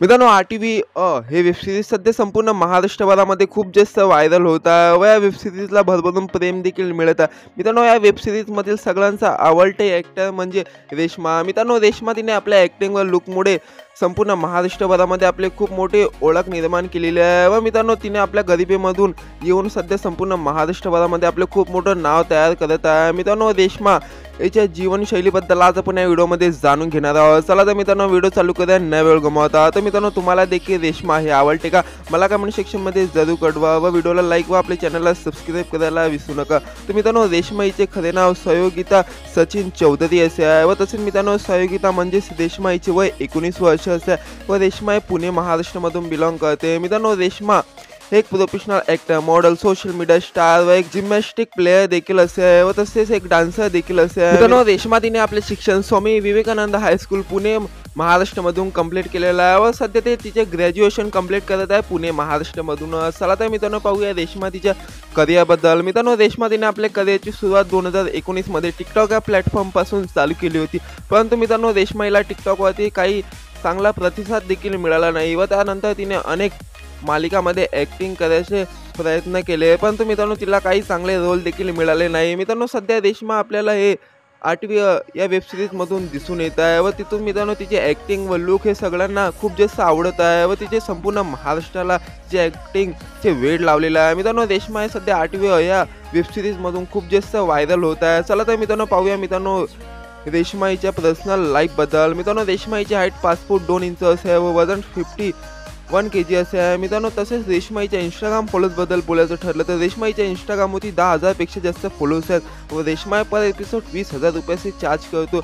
मित्रांनो आर-टी-व्ही हे web series सध्या संपूर्ण महाराष्ट्रभरामध्ये खूप जास्त व्हायरल होत आहे व या वेब सीरीजला भरभरून प्रेम देखील मिळत आहे. मित्रांनो या वेब सीरीजमधील सगळ्यांचा आवडते ॲक्टर म्हणजे रेश्मा. मित्रांनो रेश्मा तिने आपल्या ॲक्टिंग व लुकमुळे संपूर्ण महाराष्ट्रभरामध्ये आपले खूप मोठी ओळख निर्माण केलेली आहे व मित्रांनो तिने आपल्या गरिबीमधून येऊन सध्या संपूर्ण महाराष्ट्रभरामध्ये आपले खूप मोठं नाव तयार करत आहे. मित्रांनो रेश्मा याच्या जीवनशैलीबद्दल आज आपण या व्हिडिओमध्ये जाणून घेणार आहोत. चला तर मित्रांनो व्हिडिओ चालू करूया न वेळ गमावता. तर मित्रांनो तुम्हाला देखील रेश्मा हे आवडते का मला कमेंट सेक्शनमध्ये जरूर कळवा व व्हिडिओला लाईक व आपल्या चॅनलला सबस्क्राईब करायला विसरू नका. तर मित्रांनो रेश्मा हिचे खरे नाव सहयोगिता सचिन चौधरी असे आहे व तसेच मित्रांनो सहयोगिता म्हणजेच रेश्मा हिचे वय 19 वर्ष असे व रेश्मा हे पुणे महाराष्ट्रामधून बिलॉंग करते. मित्रांनो रेश्मा एक professional actor model social media star व एक जिम्नॅस्टिक प्लेयर देखील असे आहे व तसेच एक डान्सर देखील असे आहे. मित्रांनो रेश्मा तिने आपले शिक्षण स्वामी विवेकानंद हायस्कूल पुणे महाराष्ट्रामधून कंप्लीट केलेलं आहे व सध्या ते तिचे ग्रॅज्युएशन कंप्लीट करत आहे पुणे महाराष्ट्रामधून. चला तर मित्रांनो पाहूया रेश्मा तिच्या करिअरबद्दल. मित्रांनो रेश्मा तिने आपल्या करिअरची सुरुवात 2019 मध्ये टिकटॉक या प्लॅटफॉर्मपासून चालू केली होती. परंतु मित्रांनो रेश्मा हिला टिकटॉकवरती काही चांगला प्रतिसाद देखील मिळाला नाही व त्यानंतर तिने अनेक मालिकामध्ये ॲक्टिंग करायचे प्रयत्न केले परंतु मित्रांनो तिला काही चांगले रोल देखील मिळाले नाही. मित्रांनो सध्या रेश्मा आपल्याला हे आठवी या वेब सिरीजमधून दिसून येत आहे व तिथून मित्रांनो तिचे ॲक्टिंग व लुक हे सगळ्यांना खूप जास्त आवडत आहे व तिचे संपूर्ण महाराष्ट्राला जे ॲक्टिंगचे वेड लावलेलं आहे. मित्रांनो रेश्मा हे सध्या 8वी या वेब सिरीजमधून खूप जास्त व्हायरल होत आहे. चला तर मित्रांनो पाहूया मित्रांनो रेश्मा हिच्या पर्सनल लाईफबद्दल. मित्रांनो रेश्मा हिची हाईट 5 फूट 2 इंच असे व वजन 51 kg असे आहे. मित्रांनो तसेच रेश्मा हिच्या इंस्टाग्राम फॉलोअर्सबद्दल बोलायचं ठरलं तर रेश्मा हिच्या इंस्टाग्रामवरती 10,000 पेक्षा जास्त फॉलोअर्स आहेत व रेश्मा पर एपिसोड 20,000 रुपयाचे चार्ज करतो.